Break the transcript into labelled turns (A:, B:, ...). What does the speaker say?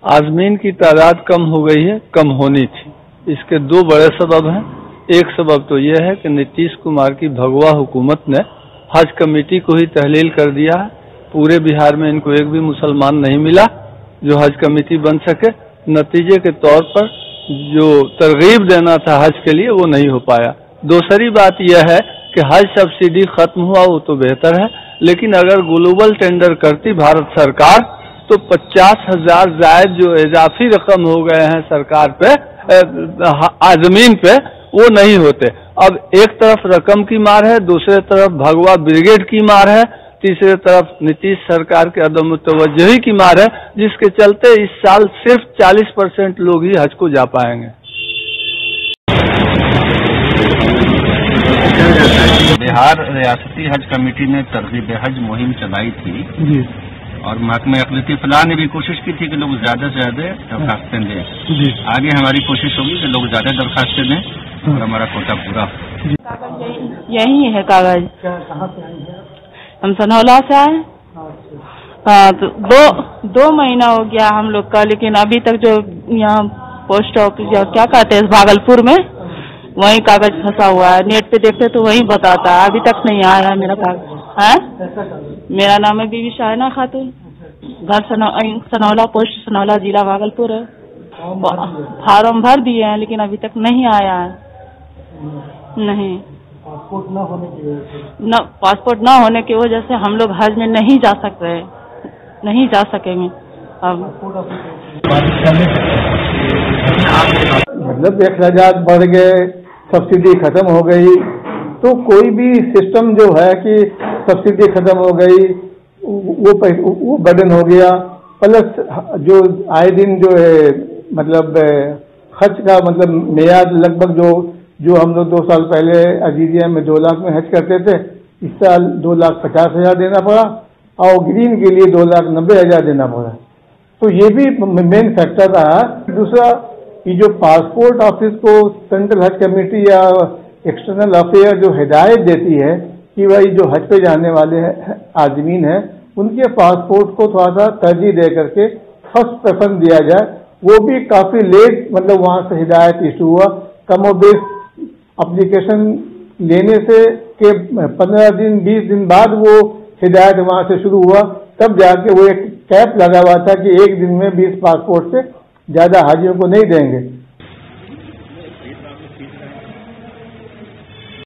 A: आज़मीन की तादाद कम हो गई है, कम होनी थी। इसके दो बड़े सबब हैं। एक सबब तो यह है कि नीतीश कुमार की भगवा हुकूमत ने हज कमेटी को ही तहलील कर दिया है। पूरे बिहार में इनको एक भी मुसलमान नहीं मिला जो हज कमेटी बन सके। नतीजे के तौर पर जो तरगीब देना था हज के लिए वो नहीं हो पाया। दूसरी बात यह है कि हज सब्सिडी खत्म हुआ वो तो बेहतर है, लेकिन अगर ग्लोबल टेंडर करती भारत सरकार तो 50,000 जायद जो इजाफी रकम हो गए हैं सरकार पे जमीन पे वो नहीं होते। अब एक तरफ रकम की मार है, दूसरे तरफ भगवा ब्रिगेड की मार है, तीसरे तरफ नीतीश सरकार के अदम तवज्जुही की मार है, जिसके चलते इस साल सिर्फ 40% लोग ही हज को जा पाएंगे।
B: बिहार रियासती हज कमेटी ने तरगीब हज मुहिम चलाई थी और महकमे अक़लियती फलाह ने भी कोशिश की थी कि लोग ज्यादा से ज्यादा दरखास्तें दें। आगे हमारी कोशिश होगी कि लोग ज्यादा दरखास्तें दें और हमारा कोटा पूरा हो।
C: यही है कागज।
A: कहाँ से आई है?
C: हम सनौला से आए। हाँ, तो दो महीना हो गया हम लोग का, लेकिन अभी तक जो यहाँ पोस्ट ऑफिस या क्या कहते हैं भागलपुर में वही कागज फंसा हुआ है। नेट पे देखते तो वही बताता है, अभी तक नहीं आया है मेरा कागज। है मेरा नाम है बीबी शाहना खातून, घर सनौला, पोस्ट सनौला, जिला भागलपुर है। फार्म भर दिए हैं लेकिन अभी तक नहीं आया है। नहीं,
A: पासपोर्ट न होने की वजह से
C: पासपोर्ट न होने की वजह से हम लोग हज में नहीं जा सकते, नहीं जा सकेंगे। अब
D: मतलब अखराजात बढ़ गए, सब्सिडी खत्म हो गई, तो कोई भी सिस्टम जो है कि सब्सिडी खत्म हो गई वो बर्डन हो गया। प्लस जो आए दिन जो है मतलब खर्च का मतलब मेयाद लगभग जो हम लोग 2 साल पहले अजीजिया में 2 लाख में हज करते थे, इस साल 2,50,000 देना पड़ा और ग्रीन के लिए 2,90,000 देना पड़ा। तो ये भी मेन फैक्टर रहा। दूसरा, ये जो पासपोर्ट ऑफिस को सेंट्रल हज कमेटी या एक्सटर्नल अफेयर जो हिदायत देती है कि भाई जो हज पे जाने वाले आदमीन हैं उनके पासपोर्ट को थोड़ा सा तरजीह दे करके फर्स्ट प्रेफरेंस दिया जाए, वो भी काफी लेट मतलब वहां से हिदायत इशू हुआ। कमोबेश एप्लीकेशन लेने से के 15 दिन 20 दिन बाद वो हिदायत वहां से शुरू हुआ, तब जाके वो एक कैप लगा हुआ था कि एक दिन में 20 पासपोर्ट से ज्यादा हाजियों को नहीं देंगे।